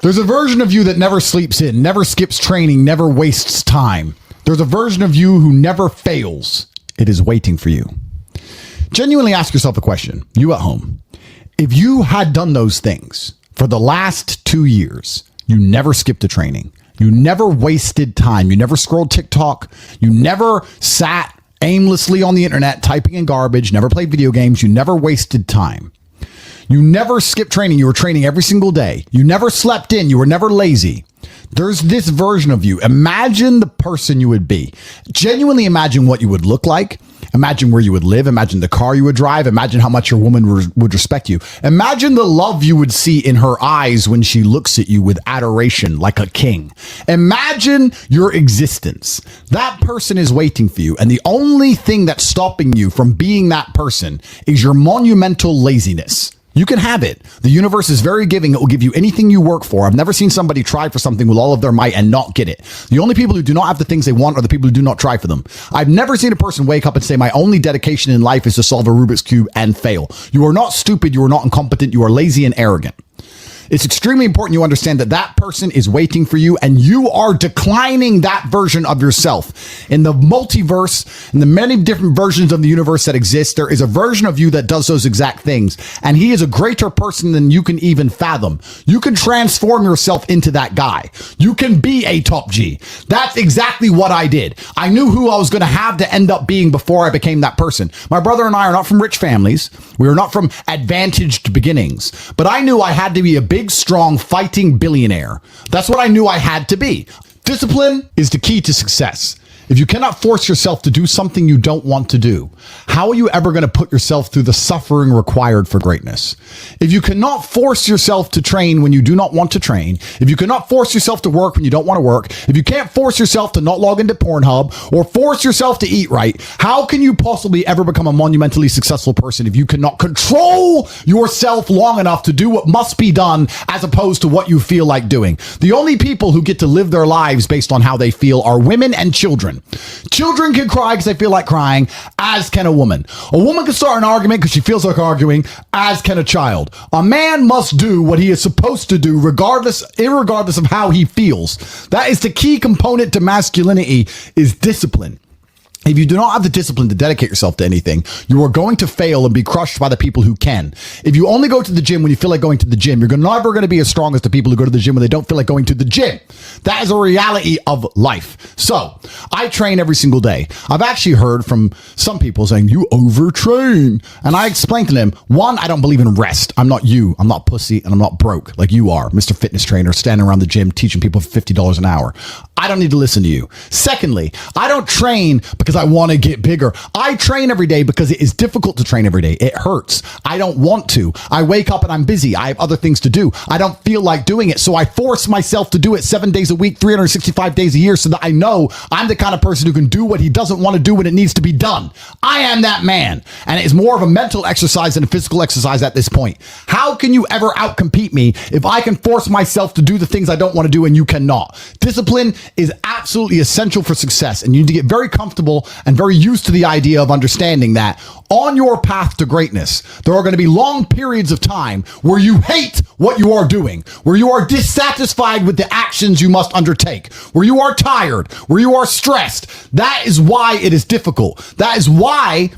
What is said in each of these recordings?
There's a version of you that never sleeps in, never skips training, never wastes time. There's a version of you who never fails. It is waiting for you. Genuinely ask yourself a question, you at home. If you had done those things for the last 2 years, you never skipped a training, you never wasted time, you never scrolled TikTok, you never sat aimlessly on the internet typing in garbage, never played video games, you never wasted time. You never skipped training. You were training every single day. You never slept in. You were never lazy. There's this version of you. Imagine the person you would be. Genuinely imagine what you would look like. Imagine where you would live. Imagine the car you would drive. Imagine how much your woman would respect you. Imagine the love you would see in her eyes when she looks at you with adoration like a king. Imagine your existence. That person is waiting for you. And the only thing that's stopping you from being that person is your monumental laziness. You can have it. The universe is very giving. It will give you anything you work for. I've never seen somebody try for something with all of their might and not get it. The only people who do not have the things they want are the people who do not try for them. I've never seen a person wake up and say, my only dedication in life is to solve a Rubik's Cube and fail. You are not stupid. You are not incompetent. You are lazy and arrogant. It's extremely important you understand that that person is waiting for you and you are declining that version of yourself. In the multiverse, in the many different versions of the universe that exist, there is a version of you that does those exact things. And he is a greater person than you can even fathom. You can transform yourself into that guy. You can be a top G. That's exactly what I did. I knew who I was going to have to end up being before I became that person. My brother and I are not from rich families. We are not from advantaged beginnings. But I knew I had to be a big, strong, fighting billionaire. That's what I knew I had to be. Discipline is the key to success. If you cannot force yourself to do something you don't want to do, how are you ever going to put yourself through the suffering required for greatness? If you cannot force yourself to train when you do not want to train, if you cannot force yourself to work when you don't want to work, if you can't force yourself to not log into Pornhub or force yourself to eat right, how can you possibly ever become a monumentally successful person if you cannot control yourself long enough to do what must be done as opposed to what you feel like doing? The only people who get to live their lives based on how they feel are women and children. Children can cry because they feel like crying, as can a woman. A woman can start an argument because she feels like arguing, as can a child. A man must do what he is supposed to do irregardless of how he feels. That is the key component to masculinity, is discipline. If you do not have the discipline to dedicate yourself to anything, you are going to fail and be crushed by the people who can. If you only go to the gym when you feel like going to the gym, you're never going to be as strong as the people who go to the gym when they don't feel like going to the gym. That is a reality of life. So I train every single day. I've actually heard from some people saying, you overtrain. And I explained to them, one, I don't believe in rest. I'm not you. I'm not pussy and I'm not broke like you are, Mr. Fitness Trainer, standing around the gym teaching people for $50 an hour. I don't need to listen to you. Secondly, I don't train because I want to get bigger. I train every day because it is difficult to train every day. It hurts. I don't want to. I wake up and I'm busy. I have other things to do. I don't feel like doing it. So I force myself to do it 7 days a week, 365 days a year, so that I know I'm the kind of person who can do what he doesn't want to do when it needs to be done. I am that man. And it is more of a mental exercise than a physical exercise at this point. How can you ever outcompete me if I can force myself to do the things I don't want to do and you cannot? Discipline is absolutely essential for success, and you need to get very comfortable and very used to the idea of understanding that on your path to greatness, there are going to be long periods of time where you hate what you are doing, where you are dissatisfied with the actions you must undertake, where you are tired, where you are stressed. That is why it is difficult. That is why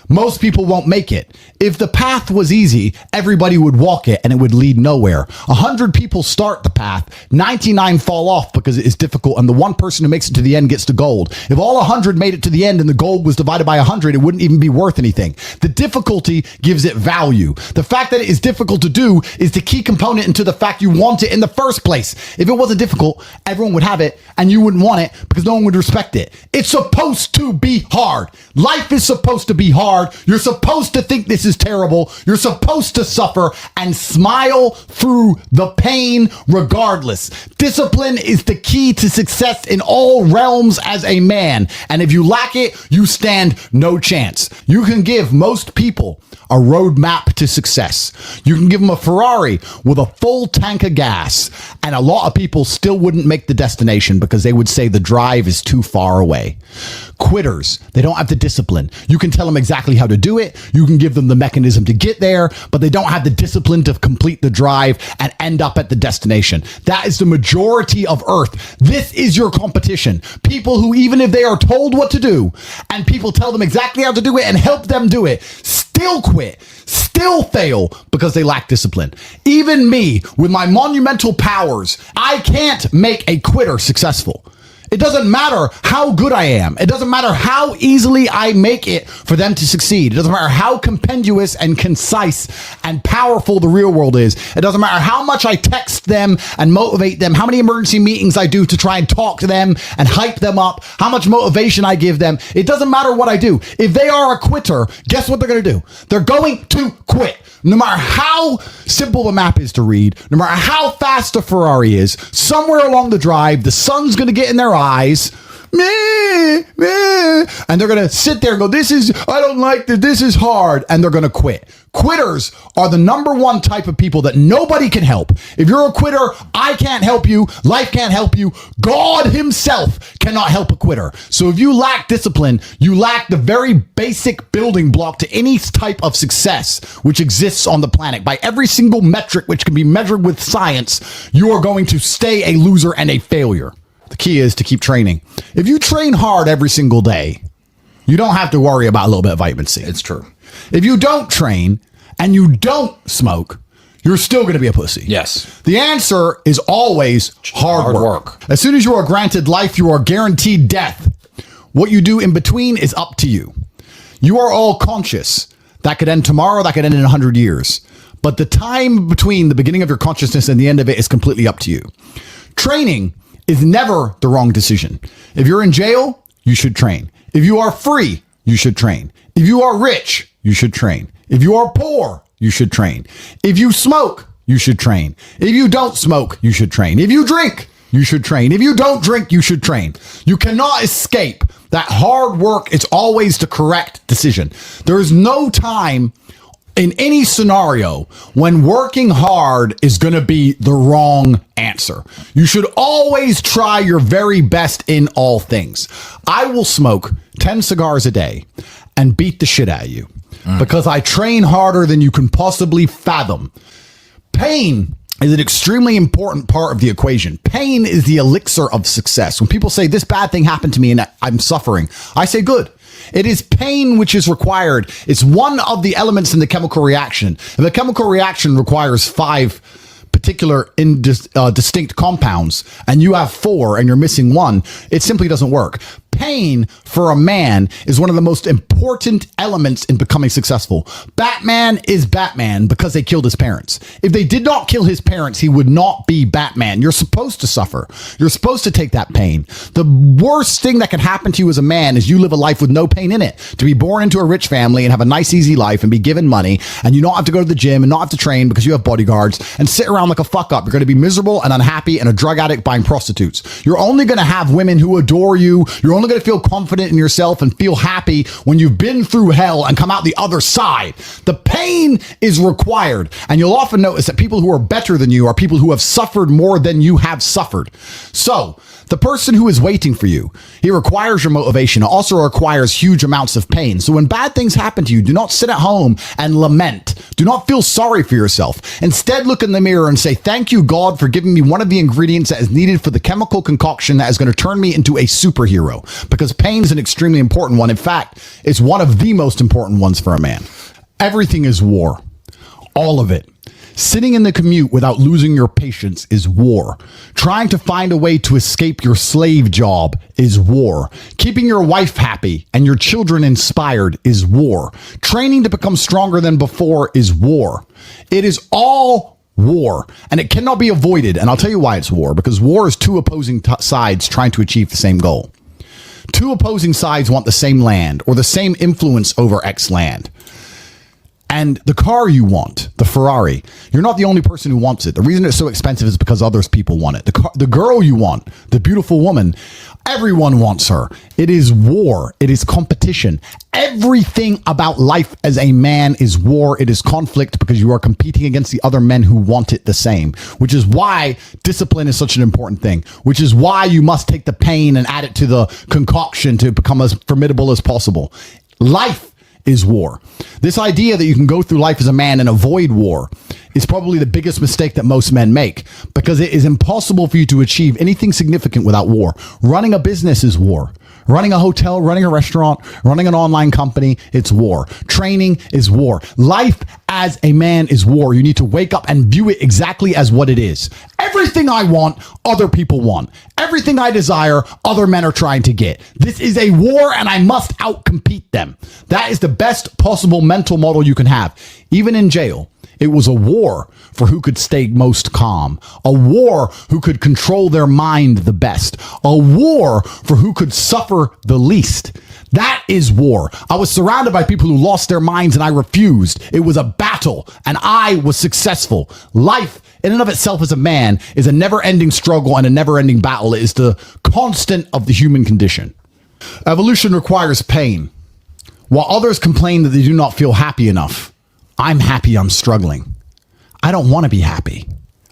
most people won't make it. If the path was easy, everybody would walk it and it would lead nowhere. 100 people start the path, 99 fall off because it is difficult, and the one person who makes it to the end gets the gold. If all 100 made it to the end and the gold was divided by 100, it wouldn't even be worth anything. The difficulty gives it value. The fact that it is difficult to do is the key component into the fact you want it in the first place. If it wasn't difficult, everyone would have it and you wouldn't want it because no one would respect it. It's supposed to be hard. Life is supposed to be hard. You're supposed to think this is terrible. You're supposed to suffer and smile through the pain regardless. Discipline is the key to success in all realms as a man. And if you lack it, you stand no chance. You can give most people a roadmap to success. You can give them a Ferrari with a full tank of gas, and a lot of people still wouldn't make the destination because they would say the drive is too far away. Quitters, they don't have the discipline. You can tell them exactly how to do it. You can give them the mechanism to get there, but they don't have the discipline to complete the drive and end up at the destination. That is the majority of Earth. This is your competition. People who, even if they are told what to do and people tell them exactly how to do it and help them do it, still quit, still fail because they lack discipline. Even me, with my monumental powers, I can't make a quitter successful. It doesn't matter how good I am. It doesn't matter how easily I make it for them to succeed. It doesn't matter how compendious and concise and powerful the real world is. It doesn't matter how much I text them and motivate them, how many emergency meetings I do to try and talk to them and hype them up, how much motivation I give them. It doesn't matter what I do. If they are a quitter, guess what they're going to do? They're going to quit. No matter how simple the map is to read, no matter how fast the Ferrari is, somewhere along the drive, the sun's going to get in their eyes, and they're going to sit there and go, I don't like this, this is hard, and they're going to quit. Quitters are the number one type of people that nobody can help. If you're a quitter, I can't help you. Life can't help you. God himself cannot help a quitter. So if you lack discipline, you lack the very basic building block to any type of success which exists on the planet. By every single metric which can be measured with science, you are going to stay a loser and a failure. The key is to keep training. If you train hard every single day, you don't have to worry about a little bit of vitamin C. It's true. If you don't train and you don't smoke, you're still going to be a pussy. Yes. The answer is always hard work. As soon as you are granted life, you are guaranteed death. What you do in between is up to you. You are all conscious. That could end tomorrow. That could end in 100 years. But the time between the beginning of your consciousness and the end of it is completely up to you. Training is never the wrong decision. If you're in jail, you should train. If you are free, you should train. If you are rich, you should train. If you are poor, you should train. If you smoke, you should train. If you don't smoke, you should train. If you drink, you should train. If you don't drink, you should train. You cannot escape that hard work is always the correct decision. There is no time in any scenario when working hard is going to be the wrong answer. You should always try your very best in all things. I will smoke 10 cigars a day and beat the shit out of you because I train harder than you can possibly fathom. Pain is an extremely important part of the equation. Pain is the elixir of success. When people say this bad thing happened to me and I'm suffering, I say good. It is pain which is required. It's one of the elements in the chemical reaction. If the chemical reaction requires 5 particular distinct compounds and you have 4 and you're missing 1, it simply doesn't work. Pain for a man is one of the most important elements in becoming successful. Batman is Batman because they killed his parents. If they did not kill his parents, he would not be Batman. You're supposed to suffer. You're supposed to take that pain. The worst thing that can happen to you as a man is you live a life with no pain in it. To be born into a rich family and have a nice, easy life and be given money and you don't have to go to the gym and not have to train because you have bodyguards and sit around like a fuck up. You're going to be miserable and unhappy and a drug addict buying prostitutes. You're only going to have women who adore you. You're only going to feel confident in yourself and feel happy when you've been through hell and come out the other side. The pain is required. And you'll often notice that people who are better than you are people who have suffered more than you have suffered. So the person who is waiting for you, he requires your motivation. It also requires huge amounts of pain. So when bad things happen to you, do not sit at home and lament. Do not feel sorry for yourself. Instead, look in the mirror and say, thank you, God, for giving me one of the ingredients that is needed for the chemical concoction that is going to turn me into a superhero. Because pain is an extremely important one. In fact, it's one of the most important ones for a man. Everything is war. All of it. Sitting in the commute without losing your patience is war. Trying to find a way to escape your slave job is war. Keeping your wife happy and your children inspired is war. Training to become stronger than before is war. It is all war, and it cannot be avoided. And I'll tell you why it's war, because war is 2 opposing sides trying to achieve the same goal. 2 opposing sides want the same land or the same influence over X land. And the car you want, the Ferrari, you're not the only person who wants it. The reason it's so expensive is because others people want it. The girl you want, the beautiful woman, everyone wants her. It is war. It is competition. Everything about life as a man is war. It is conflict because you are competing against the other men who want it the same, which is why discipline is such an important thing, which is why you must take the pain and add it to the concoction to become as formidable as possible. Life is war. This idea that you can go through life as a man and avoid war is probably the biggest mistake that most men make, because it is impossible for you to achieve anything significant without war. Running a business is war. Running a hotel, running a restaurant, running an online company, it's war. Training is war. Life as a man is war. You need to wake up and view it exactly as what it is. Everything I want, other people want. Everything I desire, other men are trying to get. This is a war and I must outcompete them. That is the best possible mental model you can have. Even in jail, it was a war for who could stay most calm, a war who could control their mind the best, a war for who could suffer the least. That is war. I was surrounded by people who lost their minds and I refused. It was a battle and I was successful. Life in and of itself as a man is a never-ending struggle and a never-ending battle. It is the constant of the human condition. Evolution requires pain. While others complain that they do not feel happy enough, I'm happy I'm struggling. I don't want to be happy.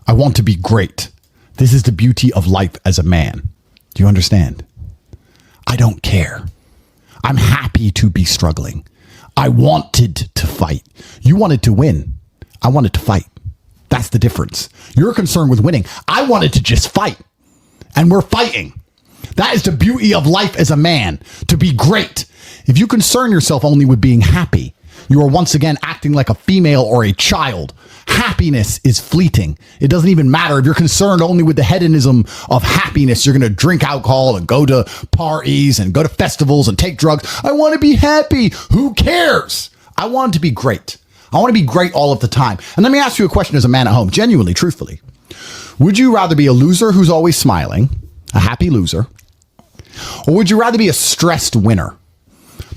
I want to be great. This is the beauty of life as a man. Do you understand? I don't care. I'm happy to be struggling. I wanted to fight. You wanted to win. I wanted to fight. That's the difference. You're concerned with winning. I wanted to just fight. And we're fighting. That is the beauty of life as a man, to be great. If you concern yourself only with being happy, you are once again acting like a female or a child. Happiness is fleeting. It doesn't even matter. If you're concerned only with the hedonism of happiness, you're going to drink alcohol and go to parties and go to festivals and take drugs. I want to be happy. Who cares? I want to be great. I want to be great all of the time. And let me ask you a question as a man at home, genuinely, truthfully. Would you rather be a loser who's always smiling, a happy loser, or would you rather be a stressed winner?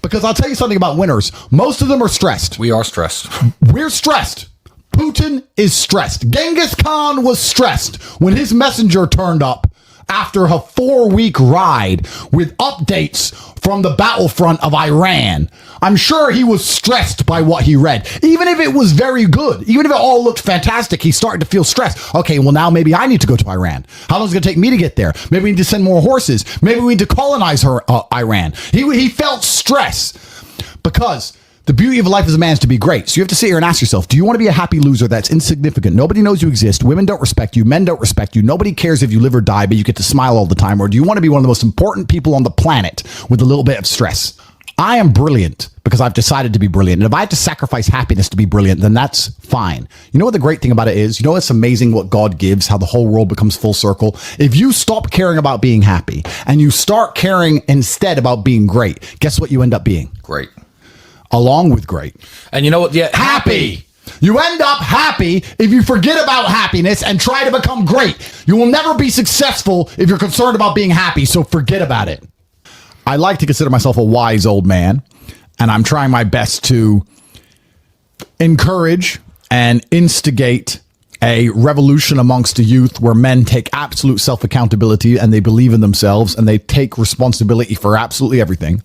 Because I'll tell you something about winners. Most of them are stressed. We are stressed. We're stressed. Putin is stressed. Genghis Khan was stressed when his messenger turned up after a 4-week ride with updates from the battlefront of Iran. I'm sure he was stressed by what he read. Even if it was very good, even if it all looked fantastic, he started to feel stressed. Okay, well now maybe I need to go to Iran. How long is it going to take me to get there? Maybe we need to send more horses. Maybe we need to colonize Iran. He felt stress because the beauty of life as a man is to be great. So you have to sit here and ask yourself, do you want to be a happy loser that's insignificant? Nobody knows you exist. Women don't respect you. Men don't respect you. Nobody cares if you live or die, but you get to smile all the time. Or do you want to be one of the most important people on the planet with a little bit of stress? I am brilliant because I've decided to be brilliant. And if I have to sacrifice happiness to be brilliant, then that's fine. You know what the great thing about it is? You know, it's amazing what God gives, how the whole world becomes full circle. If you stop caring about being happy and you start caring instead about being great, guess what you end up being? Great. Along with great. And you know what? Yeah, happy. You end up happy if you forget about happiness and try to become great. You will never be successful if you're concerned about being happy, so forget about it. I like to consider myself a wise old man, and I'm trying my best to encourage and instigate a revolution amongst the youth where men take absolute self-accountability and they believe in themselves and they take responsibility for absolutely everything.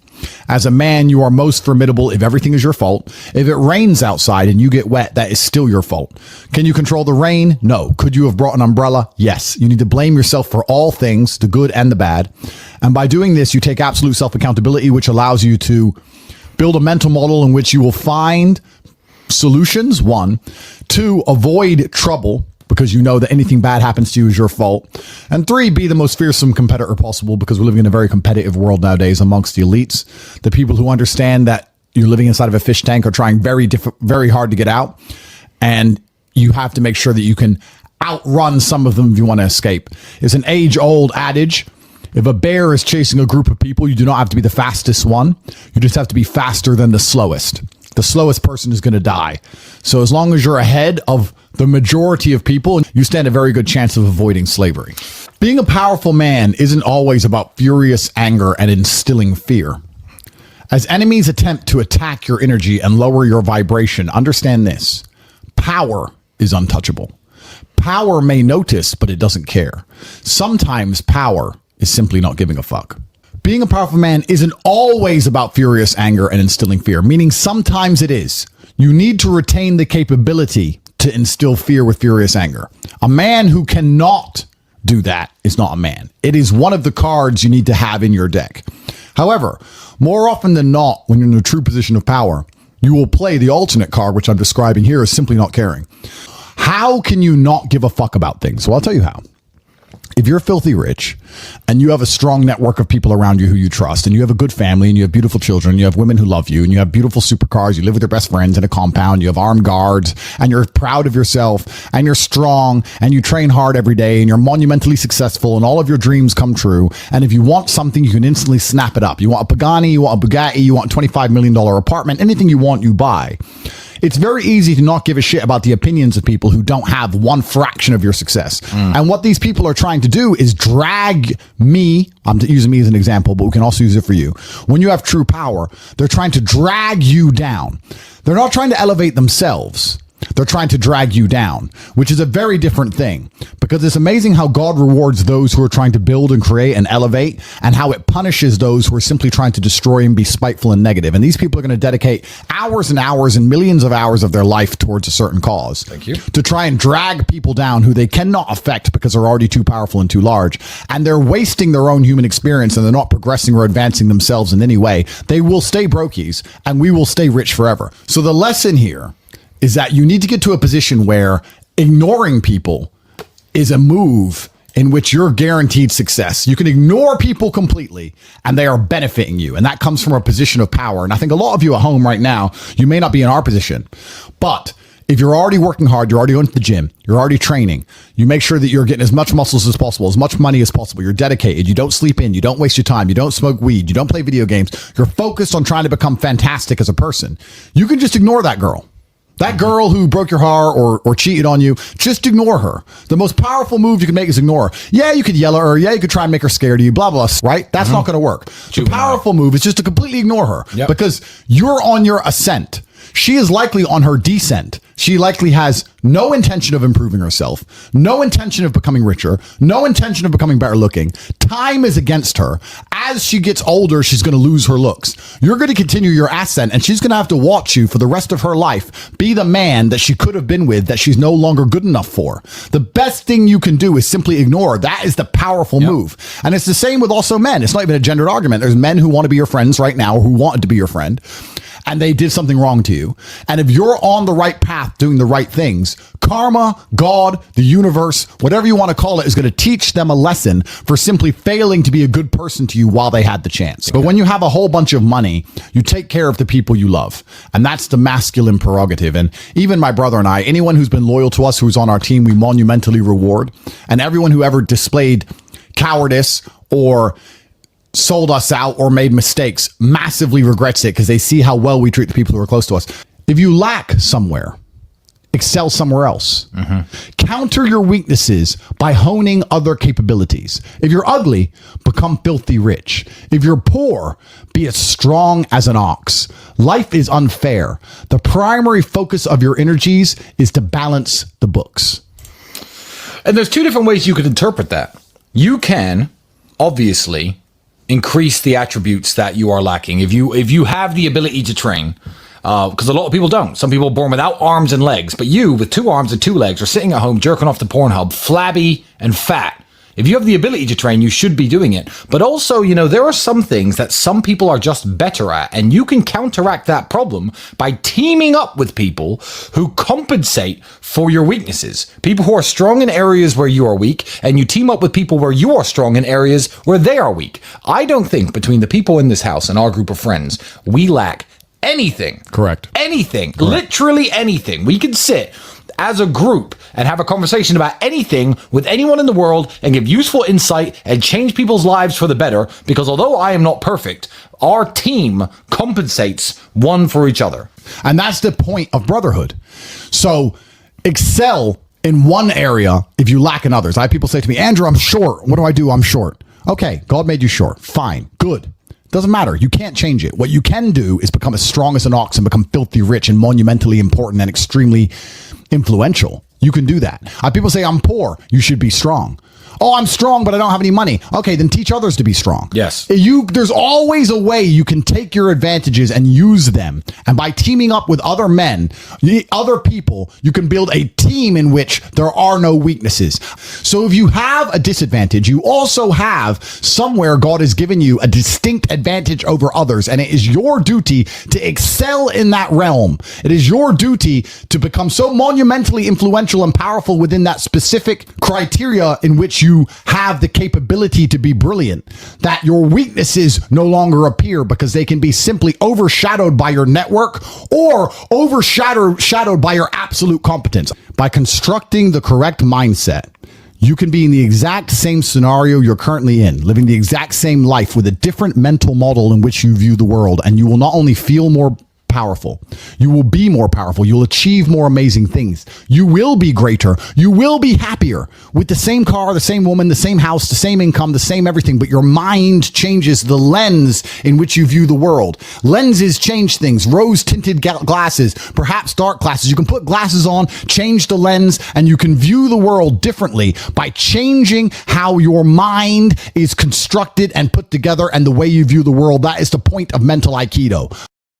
As a man, you are most formidable if everything is your fault. If it rains outside and you get wet, that is still your fault. Can you control the rain? No. Could you have brought an umbrella? Yes. You need to blame yourself for all things, the good and the bad. And by doing this, you take absolute self-accountability, which allows you to build a mental model in which you will find solutions. 1, 2, avoid trouble because you know that anything bad happens to you is your fault. And 3, be the most fearsome competitor possible because we're living in a very competitive world nowadays amongst the elites. The people who understand that you're living inside of a fish tank are trying very hard to get out. And you have to make sure that you can outrun some of them if you want to escape. It's an age-old adage. If a bear is chasing a group of people, you do not have to be the fastest one. You just have to be faster than the slowest. The slowest person is going to die. So as long as you're ahead of the majority of people, you stand a very good chance of avoiding slavery. Being a powerful man isn't always about furious anger and instilling fear. As enemies attempt to attack your energy and lower your vibration, understand this: power is untouchable. Power may notice, but it doesn't care. Sometimes power is simply not giving a fuck. Being a powerful man isn't always about furious anger and instilling fear, meaning sometimes it is. You need to retain the capability to instill fear with furious anger. A man who cannot do that is not a man. It is one of the cards you need to have in your deck. However, more often than not, when you're in a true position of power, you will play the alternate card, which I'm describing here, as simply not caring. How can you not give a fuck about things? Well, I'll tell you how. If you're filthy rich and you have a strong network of people around you who you trust, and you have a good family, and you have beautiful children, you have women who love you, and you have beautiful supercars, you live with your best friends in a compound, you have armed guards, and you're proud of yourself, and you're strong, and you train hard every day, and you're monumentally successful, and all of your dreams come true. And if you want something, you can instantly snap it up. You want a Pagani, you want a Bugatti, you want a $25 million apartment, anything you want, you buy. It's very easy to not give a shit about the opinions of people who don't have one fraction of your success. And what these people are trying to do is drag me, I'm using me as an example, but we can also use it for you. When you have true power, they're trying to drag you down. They're not trying to elevate themselves. They're trying to drag you down, which is a very different thing, because it's amazing how God rewards those who are trying to build and create and elevate, and how it punishes those who are simply trying to destroy and be spiteful and negative. And these people are going to dedicate hours and hours and millions of hours of their life towards a certain cause. Thank you. To try and drag people down who they cannot affect because they're already too powerful and too large. And they're wasting their own human experience, and they're not progressing or advancing themselves in any way. They will stay brokies, and we will stay rich forever. So the lesson here is that you need to get to a position where ignoring people is a move in which you're guaranteed success. You can ignore people completely and they are benefiting you. And that comes from a position of power. And I think a lot of you at home right now, you may not be in our position, but if you're already working hard, you're already going to the gym, you're already training, you make sure that you're getting as much muscles as possible, as much money as possible, you're dedicated, you don't sleep in, you don't waste your time, you don't smoke weed, you don't play video games, you're focused on trying to become fantastic as a person. You can just ignore that girl. That girl who broke your heart or cheated on you, just ignore her. The most powerful move you can make is ignore her. Yeah, you could yell at her. Yeah, you could try and make her scared of you, blah, blah, right? That's not going to work. The powerful move is just to completely ignore her because you're on your ascent. She is likely on her descent. She likely has no intention of improving herself, no intention of becoming richer, no intention of becoming better looking. Time is against her. As she gets older, she's going to lose her looks. You're going to continue your ascent, and she's going to have to watch you for the rest of her life be the man that she could have been with that she's no longer good enough for. The best thing you can do is simply ignore her. That is the powerful move. And it's the same with also men. It's not even a gendered argument. There's men who want to be your friends right now, or who wanted to be your friend, and they did something wrong to you. And if you're on the right path doing the right things, karma, God, the universe, whatever you want to call it, is going to teach them a lesson for simply failing to be a good person to you while they had the chance. But when you have a whole bunch of money, you take care of the people you love. And that's the masculine prerogative. And even my brother and I, anyone who's been loyal to us, who's on our team, we monumentally reward. And everyone who ever displayed cowardice or sold us out or made mistakes massively regrets it, because they see how well we treat the people who are close to us. If you lack somewhere, excel somewhere else. Counter your weaknesses by honing other capabilities. If you're ugly, become filthy rich. If you're poor, be as strong as an ox. Life is unfair. The primary focus of your energies is to balance the books. And there's two different ways you could interpret that. You can, obviously, increase the attributes that you are lacking. If you have the ability to train, because a lot of people don't. Some people are born without arms and legs, but you, with 2 arms and 2 legs, are sitting at home jerking off to Pornhub, flabby and fat. If you have the ability to train, you should be doing it. But also, there are some things that some people are just better at, and you can counteract that problem by teaming up with people who compensate for your weaknesses. People who are strong in areas where you are weak, and you team up with people where you are strong in areas where they are weak. I don't think between the people in this house and our group of friends, we lack anything. Correct. Anything. Correct. Literally anything. We can sit as a group and have a conversation about anything with anyone in the world and give useful insight and change people's lives for the better, because although I am not perfect, our team compensates one for each other. And that's the point of brotherhood. So excel in one area if you lack in others. I have people say to me, Andrew, I'm short. What do I do? I'm short. Okay, God made you short. Fine. Good. Doesn't matter. You can't change it. What you can do is become as strong as an ox and become filthy rich and monumentally important and extremely influential. You can do that. People say, I'm poor. You should be strong. Oh, I'm strong, but I don't have any money. Okay, then teach others to be strong. Yes. There's always a way you can take your advantages and use them. And by teaming up with other men, other people, you can build a team in which there are no weaknesses. So if you have a disadvantage, you also have somewhere God has given you a distinct advantage over others. And it is your duty to excel in that realm. It is your duty to become so monumentally influential and powerful within that specific criteria in which you have the capability to be brilliant, that your weaknesses no longer appear because they can be simply overshadowed by your network or overshadowed by your absolute competence. By constructing the correct mindset, you can be in the exact same scenario you're currently in, living the exact same life with a different mental model in which you view the world, and you will not only feel more powerful, you will be more powerful. You'll achieve more amazing things. You will be greater. You will be happier with the same car, the same woman, the same house, the same income, the same everything. But your mind changes the lens in which you view the world. Lenses change things. Rose tinted glasses, perhaps dark glasses. You can put glasses on, change the lens, and you can view the world differently by changing how your mind is constructed and put together and the way you view the world. That is the point of mental Aikido.